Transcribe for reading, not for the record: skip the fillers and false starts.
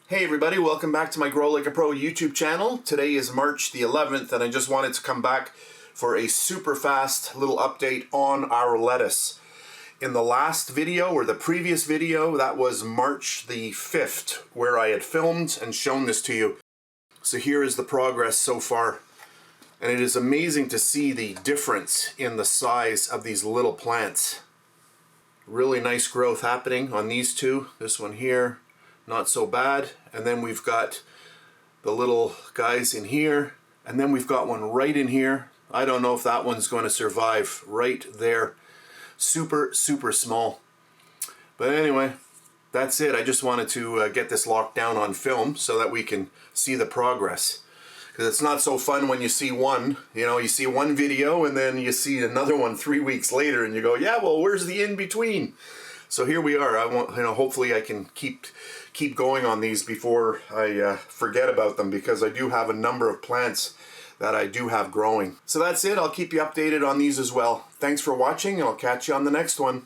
Hey everybody, welcome back to my Grow Like a Pro YouTube channel. Today is March the 11th and I just wanted to come back for a super fast little update on our lettuce. In the last video, or the previous video, that was March the 5th, where I had filmed and shown this to you. So here is the progress so far. And it is amazing to see the difference in the size of these little plants. Really nice growth happening on these two. This one here, not so bad. And then we've got the little guys in here. And then we've got one right in here. I don't know if that one's going to survive right there. Super, super small. But anyway, that's it. I just wanted to get this locked down on film so that we can see the progress. Because it's not so fun when you see one, you see one video and then you see another one 3 weeks later and you go, yeah, well, where's the in between? So here we are. I want, hopefully I can keep going on these before I forget about them, because I do have a number of plants that I do have growing. So that's it. I'll keep you updated on these as well. Thanks for watching, and I'll catch you on the next one.